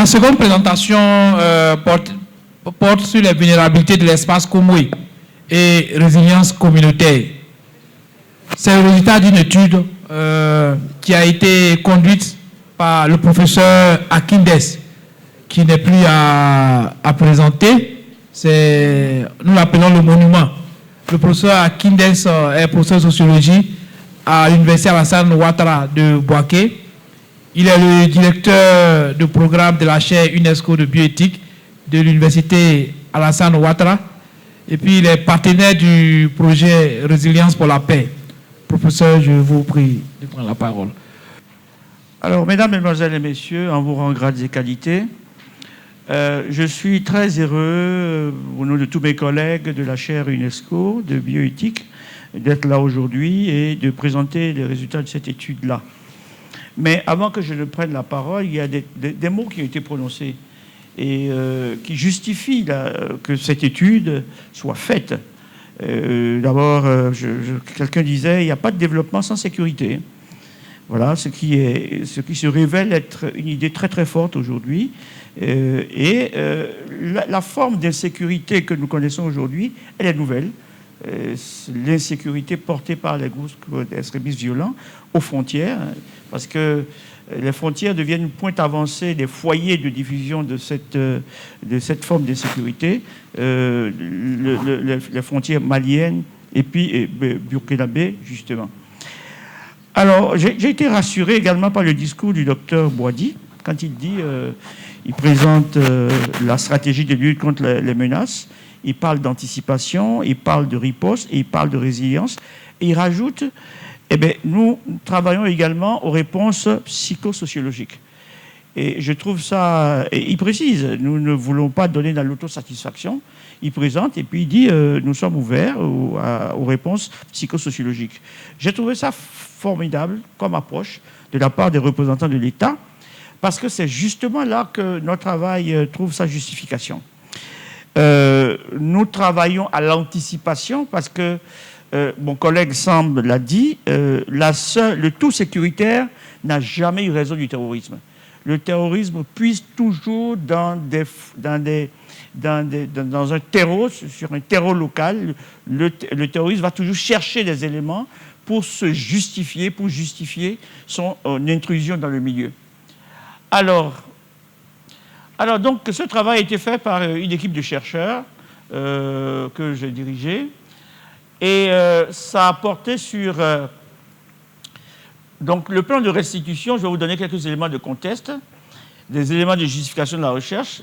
seconde présentation porte sur les vulnérabilités de l'espace Komwe et résilience communautaire. C'est le résultat d'une étude qui a été conduite par le professeur Akindes, qui n'est plus à présenter. Nous l'appelons le monument. Le professeur Akindes est professeur de sociologie à l'université Alassane Ouattara de Bouaké. Il est le directeur de programme de la chaire UNESCO de bioéthique de l'université Alassane Ouattara. Et puis il est partenaire du projet Résilience pour la paix. Professeur, je vous prie de prendre la parole. Alors, mesdames, mesdemoiselles et messieurs, en vous rend grades et qualités, je suis très heureux, au nom de tous mes collègues de la chaire UNESCO de bioéthique, d'être là aujourd'hui et de présenter les résultats de cette étude-là. Mais avant que je ne prenne la parole, il y a des mots qui ont été prononcés et qui justifient que cette étude soit faite. D'abord, quelqu'un disait, il n'y a pas de développement sans sécurité. Voilà, ce qui se révèle être une idée très très forte aujourd'hui. La forme d'insécurité que nous connaissons aujourd'hui, elle est nouvelle. L'insécurité portée par les groupes extrémistes violents aux frontières, parce que les frontières deviennent une pointe avancée des foyers de diffusion de cette forme d'insécurité, les frontières maliennes et puis burkinabé, justement. Alors, j'ai été rassuré également par le discours du docteur Boadi, quand il dit, il présente la stratégie de lutte contre les menaces. Il parle d'anticipation, il parle de riposte, et il parle de résilience. Et il rajoute, nous travaillons également aux réponses psychosociologiques. Et je trouve ça... Et il précise, nous ne voulons pas donner dans l'autosatisfaction. Il présente et puis il dit, nous sommes ouverts aux réponses psychosociologiques. J'ai trouvé ça formidable comme approche de la part des représentants de l'État, parce que c'est justement là que notre travail trouve sa justification. Nous travaillons à l'anticipation parce que, mon collègue Samb l'a dit, le tout sécuritaire n'a jamais eu raison du terrorisme. Le terrorisme puise toujours dans un terreau, sur un terreau local. Le terroriste va toujours chercher des éléments pour se justifier, pour justifier son intrusion dans le milieu. Alors donc, ce travail a été fait par une équipe de chercheurs que j'ai dirigée. Et ça a porté sur... donc, le plan de restitution, je vais vous donner quelques éléments de contexte, des éléments de justification de la recherche,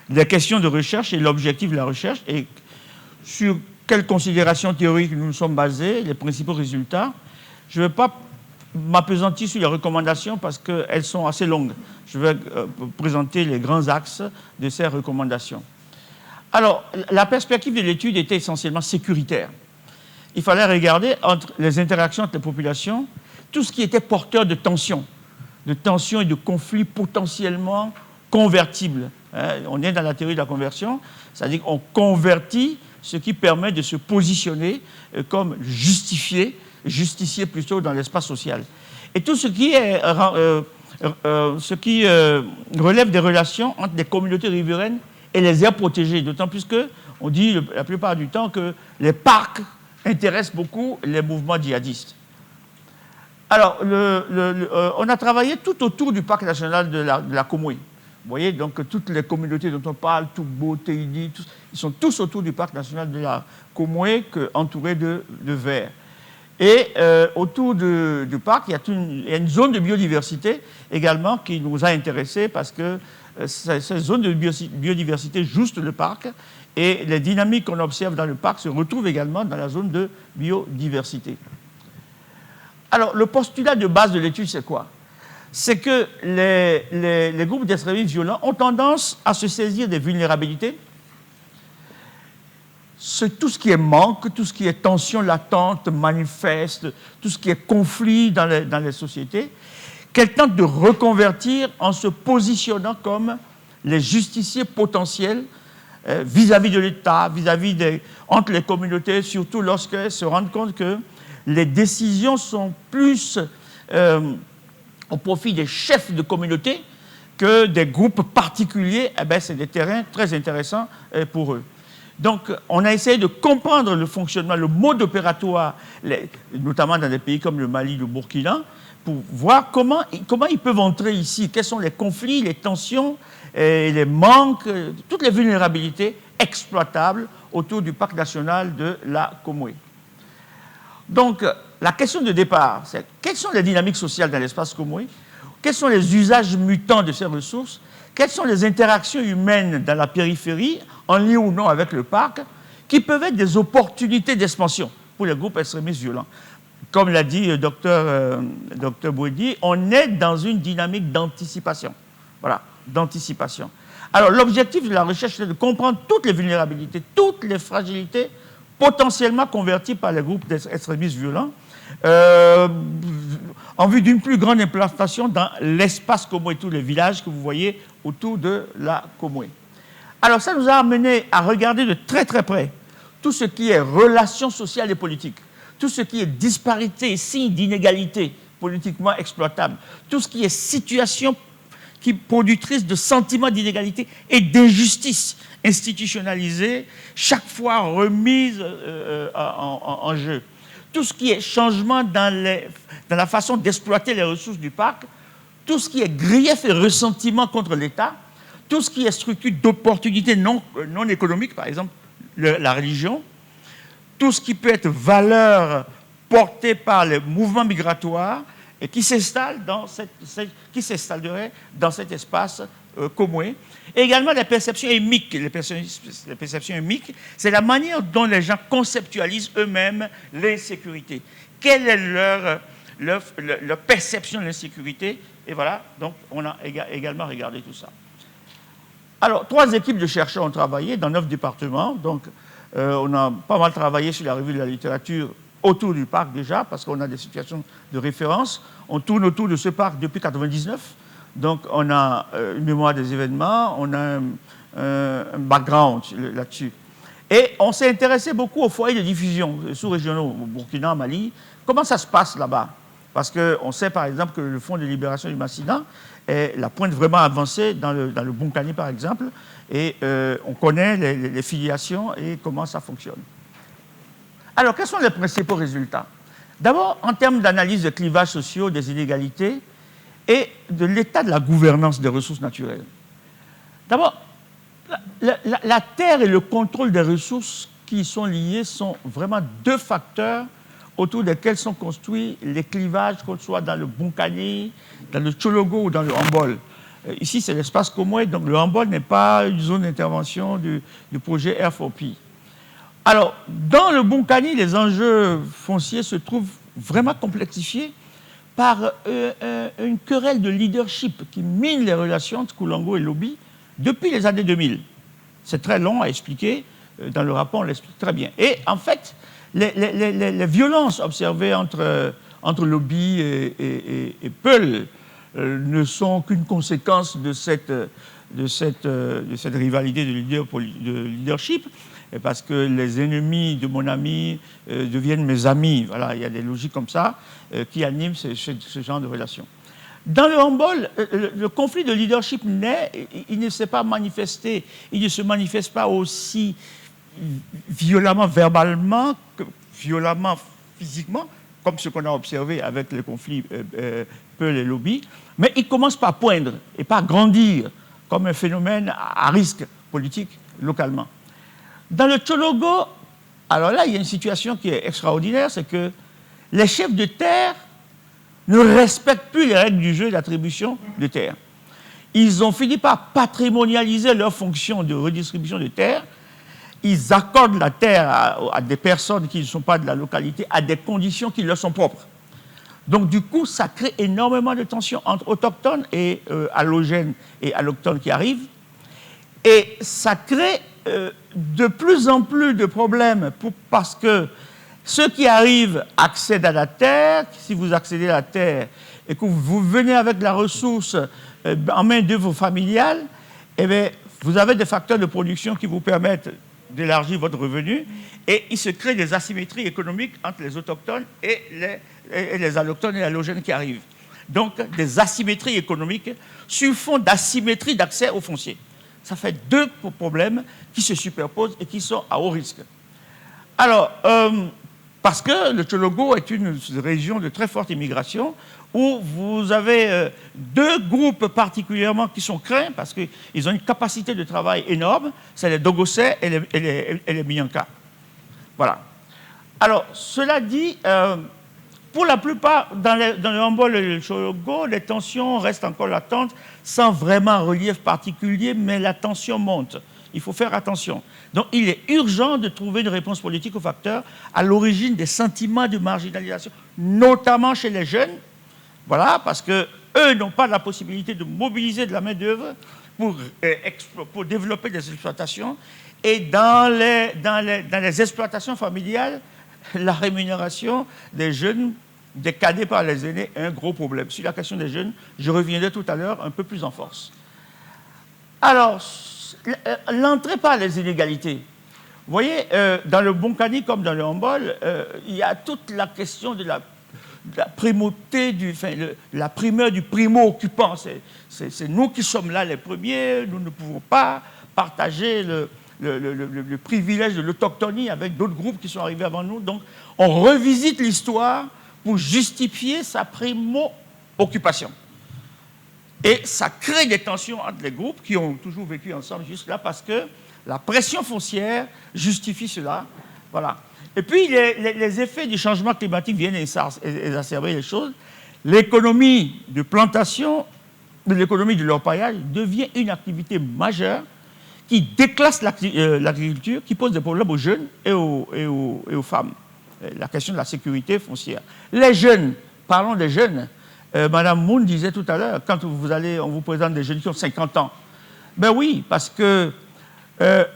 des questions de recherche et l'objectif de la recherche, et sur quelles considérations théoriques nous nous sommes basés, les principaux résultats. Je ne vais pas m'appesantir sur les recommandations parce qu'elles sont assez longues. Je vais présenter les grands axes de ces recommandations. Alors, la perspective de l'étude était essentiellement sécuritaire. Il fallait regarder entre les interactions entre les populations, tout ce qui était porteur de tensions et de conflits potentiellement convertibles. On est dans la théorie de la conversion, c'est-à-dire qu'on convertit ce qui permet de se positionner comme justicier plutôt dans l'espace social. Et tout ce qui relève des relations entre les communautés riveraines et les aires protégées, d'autant plus qu'on dit la plupart du temps que les parcs intéressent beaucoup les mouvements djihadistes. Alors, on a travaillé tout autour du parc national de la Komwe. Vous voyez, donc toutes les communautés dont on parle, Tougbo, Teidi, ils sont tous autour du parc national de la Komwe, entourés de verre. Et autour du parc, il y a une zone de biodiversité également qui nous a intéressés parce que cette zone de biodiversité juste le parc et les dynamiques qu'on observe dans le parc se retrouvent également dans la zone de biodiversité. Alors, le postulat de base de l'étude, c'est quoi? C'est que les groupes d'extrémistes violents ont tendance à se saisir des vulnérabilités. Tout ce qui est manque, tout ce qui est tension latente, manifeste, tout ce qui est conflit dans les sociétés, qu'elles tentent de reconvertir en se positionnant comme les justiciers potentiels vis-à-vis de l'État, entre les communautés, surtout lorsqu'elles se rendent compte que les décisions sont plus au profit des chefs de communauté que des groupes particuliers, c'est des terrains très intéressants pour eux. Donc, on a essayé de comprendre le fonctionnement, le mode opératoire, notamment dans des pays comme le Mali, le Burkina, pour voir comment ils peuvent entrer ici, quels sont les conflits, les tensions, les manques, toutes les vulnérabilités exploitables autour du parc national de la Comoé. Donc, la question de départ, c'est quelles sont les dynamiques sociales dans l'espace Comoé? Quels sont les usages mutants de ces ressources? Quelles sont les interactions humaines dans la périphérie, en lien ou non avec le parc, qui peuvent être des opportunités d'expansion pour les groupes extrémistes violents? Comme l'a dit le docteur Boedi, on est dans une dynamique d'anticipation. Voilà, d'anticipation. Alors, l'objectif de la recherche, c'est de comprendre toutes les vulnérabilités, toutes les fragilités potentiellement converties par les groupes extrémistes violents, en vue d'une plus grande implantation dans l'espace Comoé, tous les villages que vous voyez autour de la Comoé. Alors, ça nous a amené à regarder de très très près tout ce qui est relations sociales et politiques, tout ce qui est disparité et signes d'inégalité politiquement exploitables, tout ce qui est situation qui productrice de sentiments d'inégalité et d'injustice institutionnalisée, chaque fois remise en jeu. Tout ce qui est changement dans la façon d'exploiter les ressources du parc, tout ce qui est grief et ressentiment contre l'État, tout ce qui est structure d'opportunités non économiques, par exemple la religion, tout ce qui peut être valeur portée par les mouvements migratoires et qui s'installerait dans cet espace Comoé. Et également les perceptions émiques. Les perceptions émiques, c'est la manière dont les gens conceptualisent eux-mêmes l'insécurité. Quelle est leur perception de l'insécurité? Et voilà, donc on a également regardé tout ça. Alors, 3 équipes de chercheurs ont travaillé dans 9 départements. Donc, on a pas mal travaillé sur la revue de la littérature autour du parc déjà, parce qu'on a des situations de référence. On tourne autour de ce parc depuis 1999. Donc, on a une mémoire des événements, on a un background là-dessus. Et on s'est intéressé beaucoup aux foyers de diffusion sous-régionaux, au Burkina, au Mali. Comment ça se passe là-bas? Parce qu'on sait, par exemple, que le Fonds de libération du Massina est la pointe vraiment avancée dans le Bonkani, par exemple, et on connaît les filiations et comment ça fonctionne. Alors, quels sont les principaux résultats? D'abord, en termes d'analyse des clivages sociaux, des inégalités et de l'état de la gouvernance des ressources naturelles. D'abord, la terre et le contrôle des ressources qui y sont liés sont vraiment 2 facteurs autour desquels sont construits les clivages, qu'on soit dans le Bonkani, dans le Tchologo ou dans le Hambol. Ici, c'est l'espace Comoé, donc le Hambol n'est pas une zone d'intervention du projet R4P. Alors, dans le Bonkani, les enjeux fonciers se trouvent vraiment complexifiés par une querelle de leadership qui mine les relations entre Koulango et Lobi depuis les années 2000. C'est très long à expliquer. Dans le rapport, on l'explique très bien. Et en fait, les violences observées entre Lobi et Peul ne sont qu'une conséquence de cette rivalité de leadership, parce que les ennemis de mon ami deviennent mes amis. Voilà, il y a des logiques comme ça qui animent ce genre de relations. Dans le Hambol, le conflit de leadership il ne s'est pas manifesté, il ne se manifeste pas aussi violemment verbalement que violemment physiquement, comme ce qu'on a observé avec les conflits Peul et Lobi, mais il commence par poindre et par grandir comme un phénomène à risque politique localement. Dans le Tchologo, alors là, il y a une situation qui est extraordinaire, c'est que les chefs de terre ne respectent plus les règles du jeu d'attribution de terre. Ils ont fini par patrimonialiser leur fonction de redistribution de terre. Ils accordent la terre à des personnes qui ne sont pas de la localité à des conditions qui leur sont propres. Donc, du coup, ça crée énormément de tensions entre autochtones et allogènes et allochtones qui arrivent. Et ça crée de plus en plus de problèmes parce que ceux qui arrivent accèdent à la terre. Si vous accédez à la terre et que vous venez avec la ressource en main-d'œuvre familiale, eh bien, vous avez des facteurs de production qui vous permettent d'élargir votre revenu et il se crée des asymétries économiques entre les autochtones et les allochtones et allogènes qui arrivent. donc des asymétries économiques sur fond d'asymétrie d'accès au foncier. Ça fait deux problèmes qui se superposent et qui sont à haut risque. Alors, parce que le Tchologo est une région de très forte immigration où vous avez deux groupes particulièrement qui sont craints parce qu'ils ont une capacité de travail énorme, c'est les Dogosais et les Mianka. Voilà. Alors, cela dit, pour la plupart, dans le Hambol et le Tchologo, les tensions restent encore latentes, sans vraiment relief particulier, mais la tension monte. Il faut faire attention. Donc, il est urgent de trouver une réponse politique aux facteurs à l'origine des sentiments de marginalisation, notamment chez les jeunes. Voilà, parce qu'eux n'ont pas la possibilité de mobiliser de la main-d'œuvre pour développer des exploitations. Et dans les exploitations familiales, la rémunération des jeunes décadée par les aînés est un gros problème. Sur la question des jeunes, je reviendrai tout à l'heure un peu plus en force. Alors, l'entrée par les inégalités. Vous voyez, dans le Bonkani comme dans le Hambol, il y a toute la question de la primauté, la primeur du primo-occupant. C'est nous qui sommes là les premiers, nous ne pouvons pas partager le privilège de l'autochtonie avec d'autres groupes qui sont arrivés avant nous. Donc, on revisite l'histoire pour justifier sa primo-occupation. Et ça crée des tensions entre les groupes qui ont toujours vécu ensemble jusque-là parce que la pression foncière justifie cela. Voilà. Et puis, les effets du changement climatique viennent exacerber les choses. L'économie de plantation, l'économie de l'orpaillage devient une activité majeure qui déclasse l'agriculture, qui pose des problèmes aux jeunes et aux femmes. La question de la sécurité foncière. Les jeunes, parlons des jeunes. Madame Moon disait tout à l'heure, quand on vous présente des jeunes qui ont 50 ans, ben oui, parce que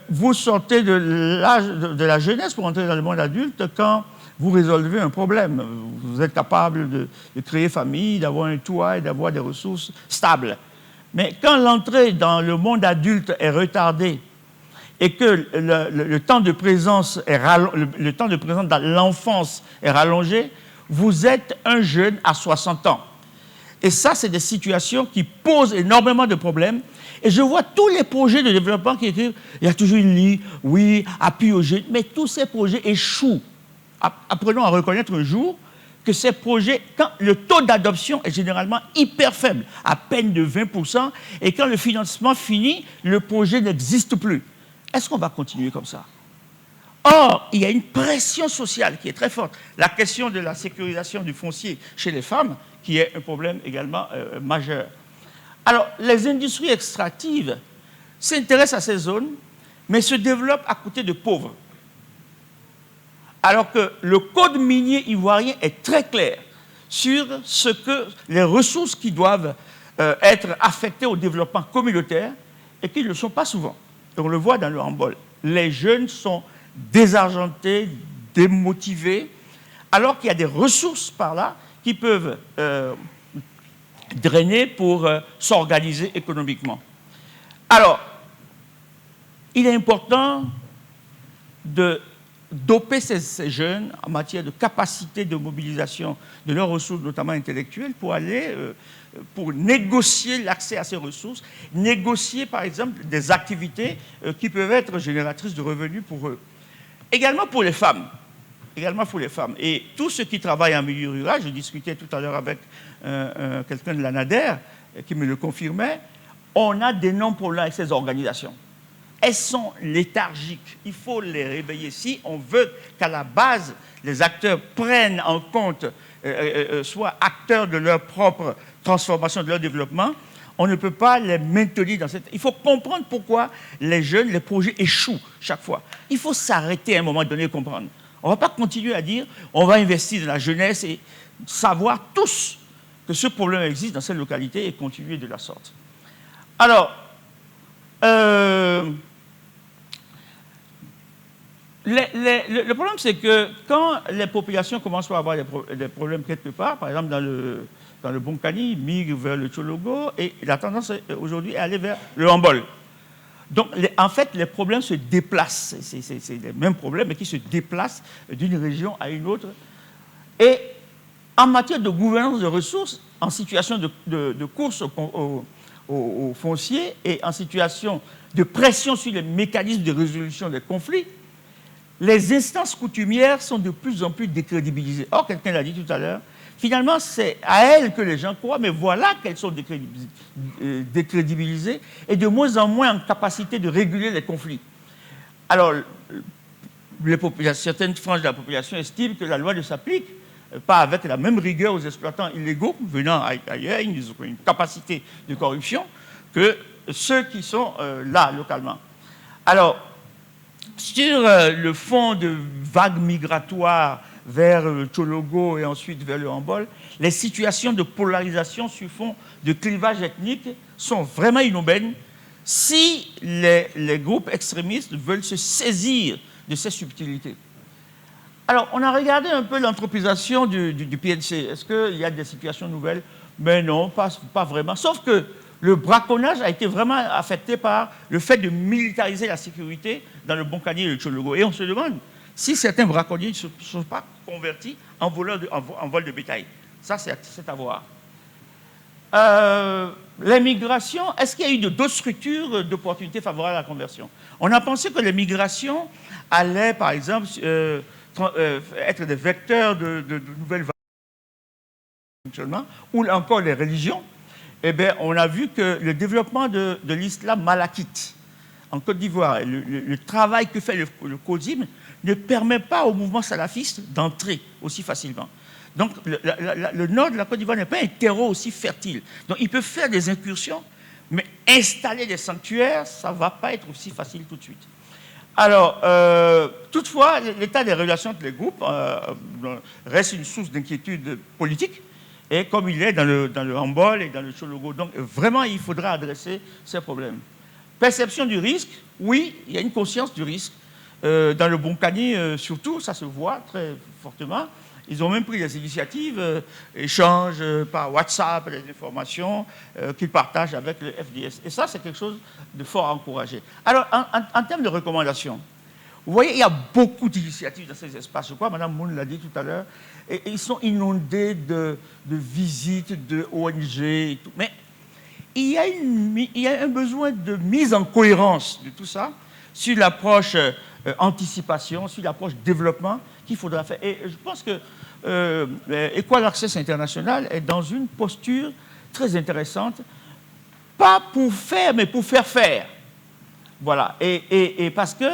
vous sortez de l'âge de la jeunesse pour entrer dans le monde adulte quand vous résolvez un problème. Vous êtes capable de créer famille, d'avoir un toit et d'avoir des ressources stables. Mais quand l'entrée dans le monde adulte est retardée et que le temps de présence dans l'enfance est rallongé, vous êtes un jeune à 60 ans. Et ça, c'est des situations qui posent énormément de problèmes. Et je vois tous les projets de développement qui écrivent, il y a toujours une ligne, oui, appui aux jeunes, mais tous ces projets échouent. Apprenons à reconnaître un jour que ces projets, quand le taux d'adoption est généralement hyper faible, à peine de 20%, et quand le financement finit, le projet n'existe plus. Est-ce qu'on va continuer comme ça? Or, il y a une pression sociale qui est très forte. La question de la sécurisation du foncier chez les femmes, qui est un problème également majeur. Alors, les industries extractives s'intéressent à ces zones, mais se développent à côté de pauvres. Alors que le code minier ivoirien est très clair sur les ressources qui doivent être affectées au développement communautaire et qui ne le sont pas souvent. Et on le voit dans le Hambol. Les jeunes sont désargentés, démotivés, alors qu'il y a des ressources par là qui peuvent drainer pour s'organiser économiquement. Alors, il est important de doper ces jeunes en matière de capacité de mobilisation de leurs ressources, notamment intellectuelles, pour négocier l'accès à ces ressources, négocier par exemple des activités qui peuvent être génératrices de revenus pour eux. Également pour les femmes. Et tous ceux qui travaillent en milieu rural, je discutais tout à l'heure avec quelqu'un de l'ANADER qui me le confirmait, on a d'énormes problèmes avec ces organisations. Elles sont léthargiques. Il faut les réveiller. Si on veut qu'à la base, les acteurs prennent en compte, soient acteurs de leur propre transformation, de leur développement, on ne peut pas les maintenir dans cette... Il faut comprendre pourquoi les jeunes, les projets échouent chaque fois. Il faut s'arrêter à un moment donné et comprendre. On ne va pas continuer à dire on va investir dans la jeunesse et savoir tous que ce problème existe dans cette localité et continuer de la sorte. Alors, le problème, c'est que quand les populations commencent à avoir des problèmes quelque part, par exemple dans le Bonkani, migrent vers le Tchologo, et la tendance aujourd'hui est aller vers le Hambol. Donc, en fait, les problèmes se déplacent. C'est les mêmes problèmes, mais qui se déplacent d'une région à une autre. Et en matière de gouvernance de ressources, en situation de course au foncier et en situation de pression sur les mécanismes de résolution des conflits, les instances coutumières sont de plus en plus décrédibilisées. Or, quelqu'un l'a dit tout à l'heure, finalement, c'est à elles que les gens croient, mais voilà qu'elles sont décrédibilisées et de moins en moins en capacité de réguler les conflits. Alors, certaines franges de la population estiment que la loi ne s'applique pas avec la même rigueur aux exploitants illégaux venant ailleurs, ils ont une capacité de corruption que ceux qui sont là, localement. Alors, sur le fond de vagues migratoires vers le Tchologo et ensuite vers le Hambol, les situations de polarisation sur fond de clivage ethnique sont vraiment inhumaines si les groupes extrémistes veulent se saisir de ces subtilités. Alors, on a regardé un peu l'anthropisation du PNC. Est-ce qu'il y a des situations nouvelles? Mais non, pas vraiment. Sauf que le braconnage a été vraiment affecté par le fait de militariser la sécurité dans le Bonkani et le Tchologo. Et on se demande si certains braconniers ne sont pas convertis en vol de bétail. Ça, c'est à voir. L'immigration, est-ce qu'il y a eu d'autres structures d'opportunités favorables à la conversion? On a pensé que l'immigration allait, par exemple, être des vecteurs de nouvelles fonctionnements, ou encore les religions. Eh bien, on a vu que le développement de l'islam malakite en Côte d'Ivoire, le travail que fait le COSIM ne permet pas au mouvement salafiste d'entrer aussi facilement. Donc, le nord de la Côte d'Ivoire n'est pas un terreau aussi fertile. Donc, il peut faire des incursions, mais installer des sanctuaires, ça ne va pas être aussi facile tout de suite. Alors, toutefois, l'état des relations entre les groupes reste une source d'inquiétude politique, et comme il est dans le Hambol et dans le Tchologo. Donc, vraiment, il faudra adresser ces problèmes. Perception du risque, oui, il y a une conscience du risque. Dans le Bonkani, surtout, ça se voit très fortement. Ils ont même pris des initiatives, échanges par WhatsApp, les informations qu'ils partagent avec le FDS. Et ça, c'est quelque chose de fort à encourager. Alors, en termes de recommandations, vous voyez, il y a beaucoup d'initiatives dans ces espaces. Je crois, Mme Moun l'a dit tout à l'heure, et ils sont inondés de visites, de ONG et tout. Mais il y a un besoin de mise en cohérence de tout ça sur l'approche anticipation, sur l'approche développement qu'il faudra faire. Et je pense que Equal Access International est dans une posture très intéressante, pas pour faire, mais pour faire faire. Voilà. Et parce que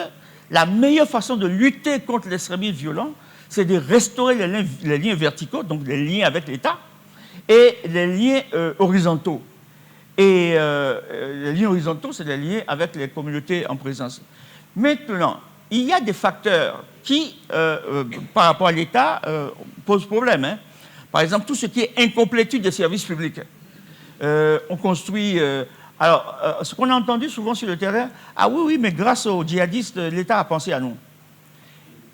la meilleure façon de lutter contre l'extrémisme violent, c'est de restaurer les liens verticaux, donc les liens avec l'État, et les liens horizontaux. Et les liens horizontaux, c'est les liens avec les communautés en présence. Maintenant, il y a des facteurs qui, par rapport à l'État, posent problème. Hein. Par exemple, tout ce qui est incomplétude des services publics. On construit... ce qu'on a entendu souvent sur le terrain, ah oui, mais grâce aux djihadistes, l'État a pensé à nous.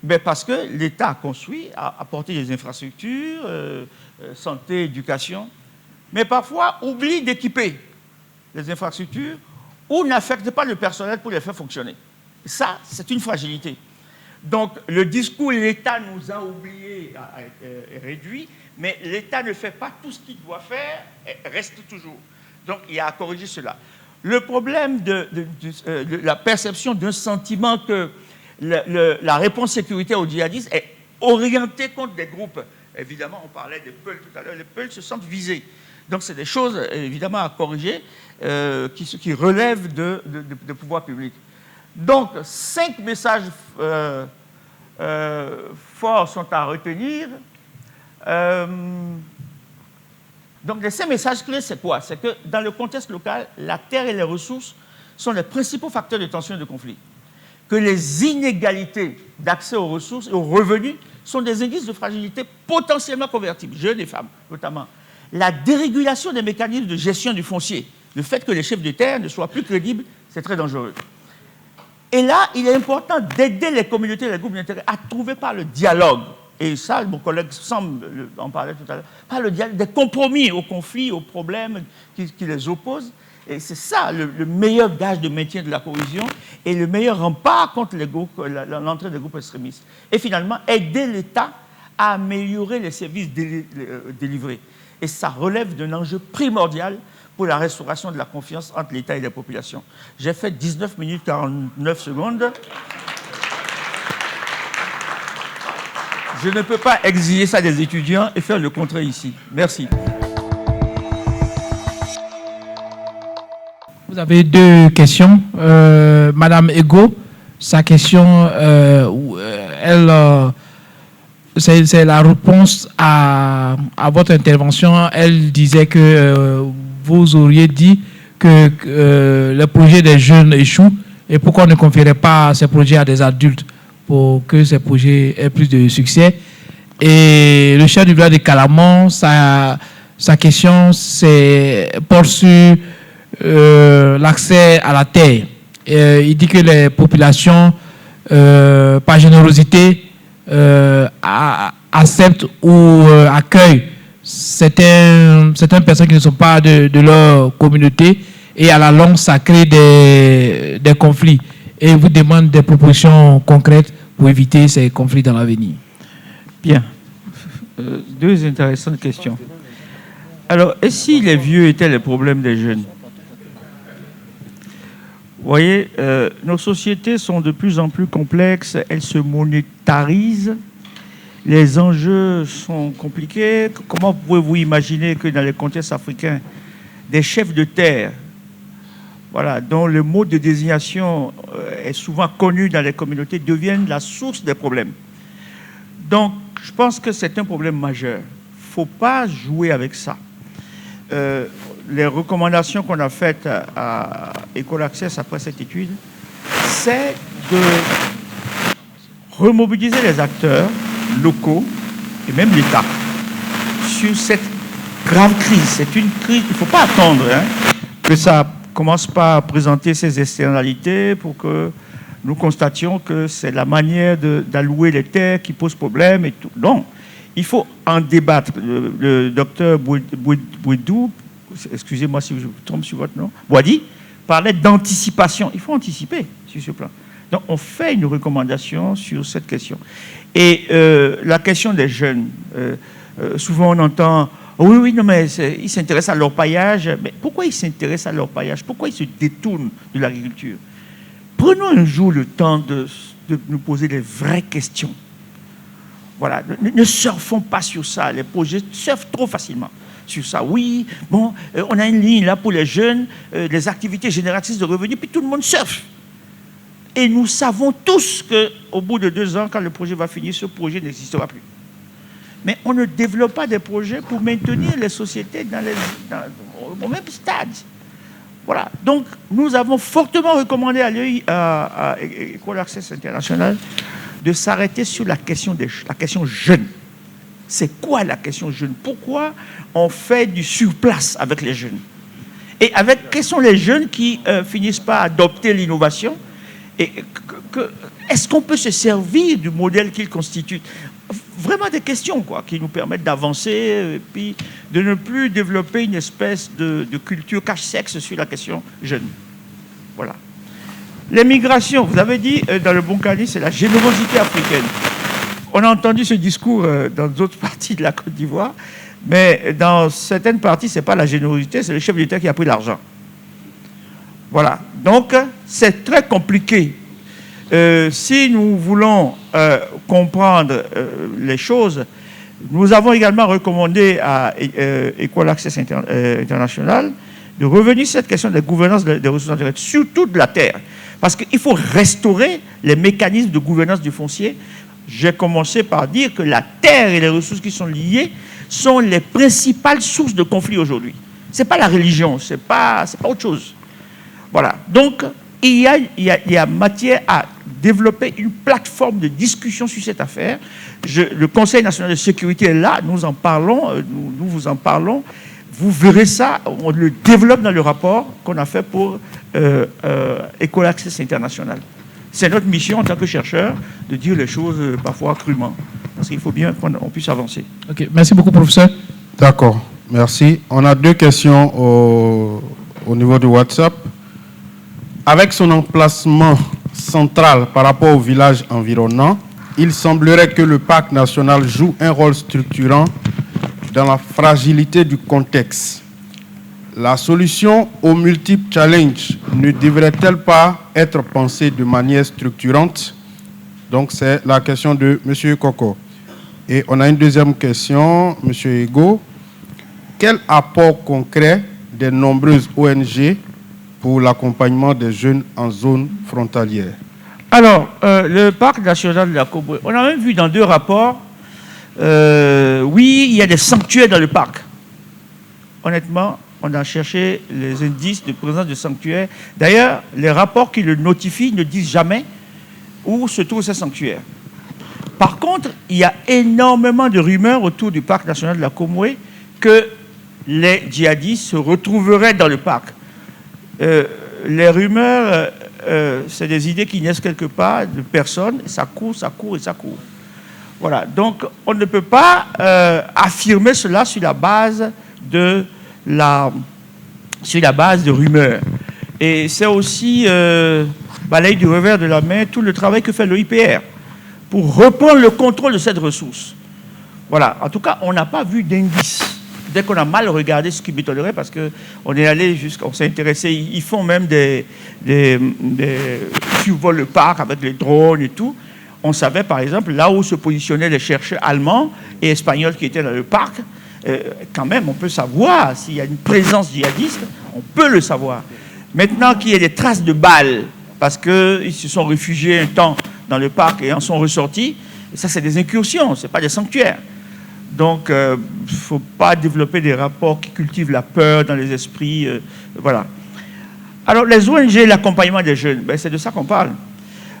Ben parce que l'État a construit, a apporté des infrastructures, santé, éducation, mais parfois oublie d'équiper les infrastructures ou n'affecte pas le personnel pour les faire fonctionner. Ça, c'est une fragilité. Donc, le discours « l'État nous a oubliés » est réduit, mais l'État ne fait pas tout ce qu'il doit faire, reste toujours. Donc, il y a à corriger cela. Le problème de la perception d'un sentiment que la réponse sécuritaire aux djihadistes est orientée contre des groupes. Évidemment, on parlait des Peuls tout à l'heure. Les Peuls se sentent visés. Donc, c'est des choses, évidemment, à corriger qui relèvent de pouvoir public. Donc, 5 messages forts sont à retenir. Donc, les 5 messages clés, c'est quoi? C'est que dans le contexte local, la terre et les ressources sont les principaux facteurs de tension et de conflit. Que les inégalités d'accès aux ressources et aux revenus sont des indices de fragilité potentiellement convertibles, jeunes et femmes notamment. La dérégulation des mécanismes de gestion du foncier, le fait que les chefs de terre ne soient plus crédibles, c'est très dangereux. Et là, il est important d'aider les communautés et les groupes d'intérêt à trouver par le dialogue, et ça, mon collègue semble en parler tout à l'heure, par le dialogue, des compromis aux conflits, aux problèmes qui les opposent. Et c'est ça le meilleur gage de maintien de la cohésion et le meilleur rempart contre l'entrée des groupes extrémistes. Et finalement, aider l'État à améliorer les services délivrés. Et ça relève d'un enjeu primordial pour la restauration de la confiance entre l'État et la population. J'ai fait 19 minutes 49 secondes. Je ne peux pas exiger ça des étudiants et faire le contraire ici. Merci. Vous avez deux questions. Madame Ego, sa question, c'est la réponse à votre intervention. Elle disait que vous auriez dit que le projet des jeunes échoue et pourquoi on ne confierait pas ces projets à des adultes pour que ces projets aient plus de succès. Et le chef du village de Calamont, sa question porte sur l'accès à la terre. Il dit que les populations, par générosité, acceptent ou accueillent certaines personnes qui ne sont pas de leur communauté et à la longue, ça crée des conflits. Et vous demande des propositions concrètes pour éviter ces conflits dans l'avenir. Bien. Deux intéressantes questions. Alors, et si les vieux étaient les problèmes des jeunes? Vous voyez, nos sociétés sont de plus en plus complexes, elles se monétarisent, les enjeux sont compliqués. Comment pouvez-vous imaginer que dans les contextes africains, des chefs de terre, voilà, dont le mode de désignation est souvent connu dans les communautés, deviennent la source des problèmes? Donc, je pense que c'est un problème majeur. Il ne faut pas jouer avec ça. Les recommandations qu'on a faites à École Access après cette étude, c'est de remobiliser les acteurs locaux et même l'État sur cette grave crise. C'est une crise, il ne faut pas attendre que ça commence par présenter ses externalités pour que nous constations que c'est la manière d'allouer les terres qui pose problème et tout. Non, il faut en débattre. Le docteur Bouidou, excusez-moi si je tombe sur votre nom, Boadi, parlait d'anticipation. Il faut anticiper sur ce plan. Donc, on fait une recommandation sur cette question. Et la question des jeunes, souvent on entend « Oui, non, mais ils s'intéressent à leur paillage. » Mais pourquoi ils s'intéressent à leur paillage? Pourquoi ils se détournent de l'agriculture? Prenons un jour le temps de nous poser les vraies questions. Voilà, ne surfons pas sur ça. Les projets surfent trop facilement sur ça. Oui, bon, on a une ligne là pour les jeunes, les activités génératrices de revenus, puis tout le monde surfe. Et nous savons tous qu'au bout de 2 ans, quand le projet va finir, ce projet n'existera plus. Mais on ne développe pas des projets pour maintenir les sociétés au même stade. Voilà. Donc, nous avons fortement recommandé à École Access International de s'arrêter sur la question jeune. C'est quoi la question jeune? Pourquoi on fait du surplace avec les jeunes? Et quels sont les jeunes qui finissent par adopter l'innovation? Et est-ce qu'on peut se servir du modèle qu'ils constituent? Vraiment des questions qui nous permettent d'avancer et puis de ne plus développer une espèce de culture cache-sexe sur la question jeune. Voilà. Les migrations, vous avez dit dans le Bonkani, c'est la générosité africaine. On a entendu ce discours dans d'autres parties de la Côte d'Ivoire, mais dans certaines parties, ce n'est pas la générosité, c'est le chef d'État qui a pris l'argent. Voilà. Donc, c'est très compliqué. Si nous voulons comprendre les choses, nous avons également recommandé à École Access International de revenir sur cette question de la gouvernance des ressources naturelles, surtout de la terre. Parce qu'il faut restaurer les mécanismes de gouvernance du foncier. J'ai commencé par dire que la terre et les ressources qui sont liées sont les principales sources de conflits aujourd'hui. Ce n'est pas la religion, ce n'est pas autre chose. Voilà. Donc, il y a matière à développer une plateforme de discussion sur cette affaire. Le Conseil national de sécurité est là, nous en parlons, nous vous en parlons. Vous verrez ça, on le développe dans le rapport qu'on a fait pour École Access International. C'est notre mission en tant que chercheur de dire les choses parfois crûment. Parce qu'il faut bien qu'on puisse avancer. Ok, merci beaucoup, professeur. D'accord, merci. On a 2 questions au niveau du WhatsApp. Avec son emplacement central par rapport au village environnant, il semblerait que le parc national joue un rôle structurant dans la fragilité du contexte. La solution aux multiples challenges ne devrait-elle pas être pensée de manière structurante? Donc, c'est la question de M. Koko. Et on a une deuxième question, M. Ego. Quel apport concret des nombreuses ONG pour l'accompagnement des jeunes en zone frontalière? Alors, le parc national de la Comoré, on a même vu dans 2 rapports, oui, il y a des sanctuaires dans le parc. Honnêtement, on a cherché les indices de présence de sanctuaires. D'ailleurs, les rapports qui le notifient ne disent jamais où se trouvent ces sanctuaires. Par contre, il y a énormément de rumeurs autour du parc national de la Comoré que les djihadistes se retrouveraient dans le parc. Les rumeurs, c'est des idées qui naissent quelque part de personnes, ça court, ça court et ça court. Voilà, donc on ne peut pas affirmer cela sur la base de rumeurs. Et c'est aussi balayer du revers de la main tout le travail que fait le IPR pour reprendre le contrôle de cette ressource. Voilà, en tout cas, on n'a pas vu d'indice. Dès qu'on a mal regardé, ce qui m'étonnerait, parce qu'on est allé on s'est intéressé, ils font même survolent le parc avec les drones et tout. On savait, par exemple, là où se positionnaient les chercheurs allemands et espagnols qui étaient dans le parc, quand même, on peut savoir s'il y a une présence djihadiste, on peut le savoir. Maintenant qu'il y ait des traces de balles, parce qu'ils se sont réfugiés un temps dans le parc et en sont ressortis, ça, c'est des incursions, ce n'est pas des sanctuaires. Donc, il ne faut pas développer des rapports qui cultivent la peur dans les esprits. Voilà. Alors, les ONG, l'accompagnement des jeunes, ben, c'est de ça qu'on parle.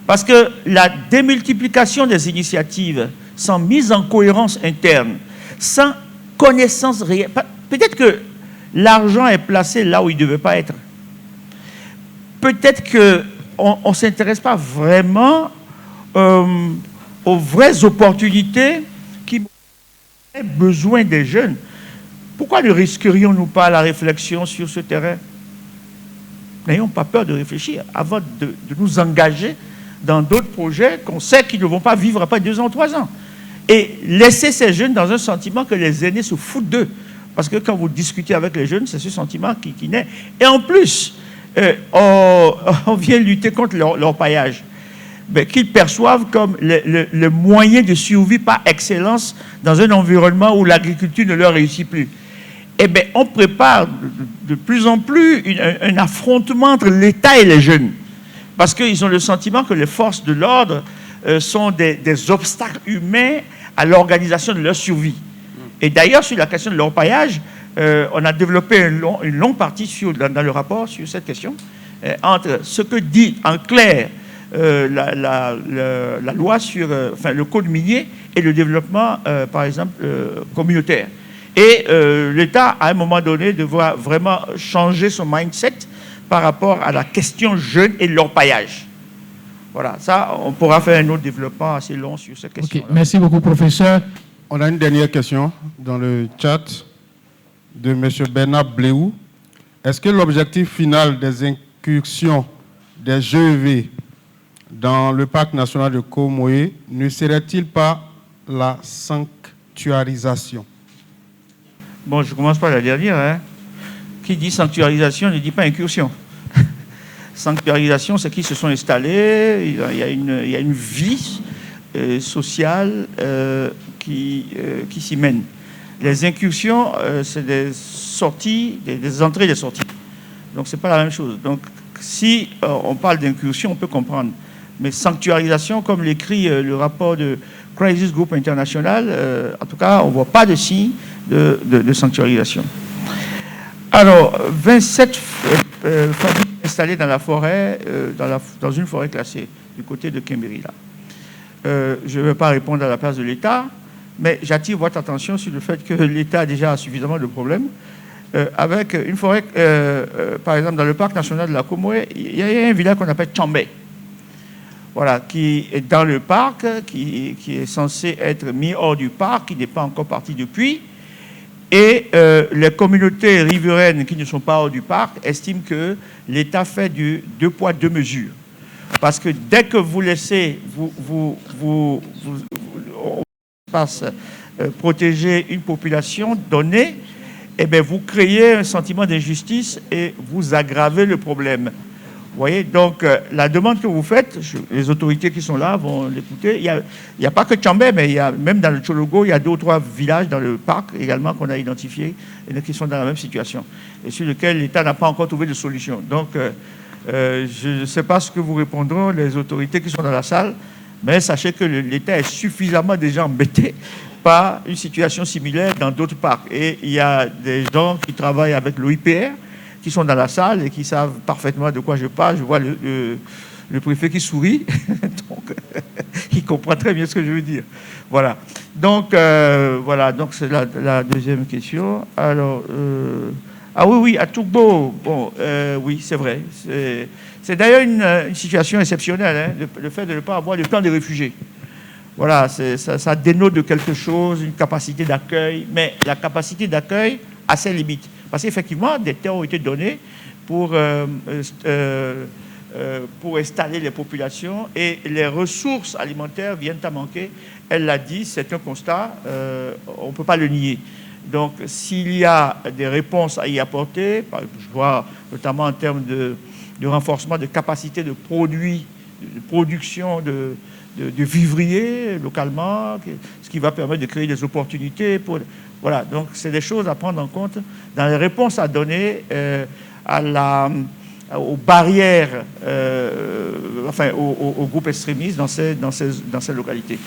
Parce que la démultiplication des initiatives sans mise en cohérence interne, sans connaissance réelle, peut-être que l'argent est placé là où il ne devait pas être. Peut-être qu'on ne s'intéresse pas vraiment aux vraies opportunités qui ont besoin des jeunes. Pourquoi ne risquerions-nous pas la réflexion sur ce terrain? N'ayons pas peur de réfléchir avant de nous engager dans d'autres projets qu'on sait qu'ils ne vont pas vivre après 2 ans ou 3 ans. Et laisser ces jeunes dans un sentiment que les aînés se foutent d'eux. Parce que quand vous discutez avec les jeunes, c'est ce sentiment qui naît. Et en plus, on vient lutter contre leur paillage. Ben, qu'ils perçoivent comme le moyen de survie par excellence dans un environnement où l'agriculture ne leur réussit plus. Eh bien, on prépare de plus en plus un affrontement entre l'État et les jeunes. Parce qu'ils ont le sentiment que les forces de l'ordre sont des obstacles humains à l'organisation de leur survie. Et d'ailleurs, sur la question de l'orpaillage, on a développé une longue partie dans le rapport sur cette question, entre ce que dit en clair la loi sur le code minier et le développement, par exemple, communautaire. Et l'État, à un moment donné, devra vraiment changer son mindset par rapport à la question jeune et l'orpaillage. Voilà, ça, on pourra faire un autre développement assez long sur cette question. Okay. Merci beaucoup, professeur. On a une dernière question dans le chat de M. Bernard Bléou. Est-ce que l'objectif final des incursions des GEV dans le parc national de Comoé ne serait-il pas la sanctuarisation? Bon, je commence par la dernière. Hein. Qui dit sanctuarisation ne dit pas incursion. Sanctuarisation, c'est qu'ils se sont installés, il y a une vie sociale qui s'y mène. Les incursions, c'est des sorties, des entrées et des sorties. Donc, ce n'est pas la même chose. Donc, si on parle d'incursion, on peut comprendre. Mais sanctuarisation, comme l'écrit le rapport de Crisis Group International, en tout cas, on ne voit pas de signe de sanctuarisation. Alors, 27 familles installées dans la forêt, dans une forêt classée, du côté de Kimbiri. Je ne vais pas répondre à la place de l'État, mais j'attire votre attention sur le fait que l'État a déjà suffisamment de problèmes. Avec une forêt, par exemple, dans le parc national de la Comoré, il y a un village qu'on appelle Chambé. Voilà, qui est dans le parc, qui est censé être mis hors du parc, qui n'est pas encore parti depuis. Et les communautés riveraines qui ne sont pas hors du parc estiment que l'État fait du 2 poids 2 mesures. Parce que dès que vous laissez protéger une population donnée, eh bien, vous créez un sentiment d'injustice et vous aggravez le problème. Vous voyez, donc la demande que vous faites, les autorités qui sont là vont l'écouter. Il n'y a pas que Tchambé, mais il y a, même dans le Tchologo, il y a 2 ou 3 villages dans le parc également qu'on a identifiés et qui sont dans la même situation et sur lesquels l'État n'a pas encore trouvé de solution. Donc, je ne sais pas ce que vous répondront les autorités qui sont dans la salle, mais sachez que l'État est suffisamment déjà embêté par une situation similaire dans d'autres parcs. Et il y a des gens qui travaillent avec l'OIPR, qui sont dans la salle et qui savent parfaitement de quoi je parle. Je vois le préfet qui sourit, donc il comprend très bien ce que je veux dire. Voilà. Donc, voilà. Donc c'est la deuxième question. Alors, ah oui, à Tougbo, bon, oui, c'est vrai. C'est d'ailleurs une situation exceptionnelle, hein, le fait de ne pas avoir le plan des réfugiés. Voilà, ça dénote de quelque chose, une capacité d'accueil, mais la capacité d'accueil a ses limites. Parce qu'effectivement, des terres ont été données pour installer les populations et les ressources alimentaires viennent à manquer. Elle l'a dit, c'est un constat, on ne peut pas le nier. Donc, s'il y a des réponses à y apporter, je vois notamment en termes de renforcement de capacité de produits, de production de vivriers localement, ce qui va permettre de créer des opportunités pour... Voilà, donc c'est des choses à prendre en compte dans les réponses à donner aux barrières, enfin aux groupes extrémistes dans ces localités.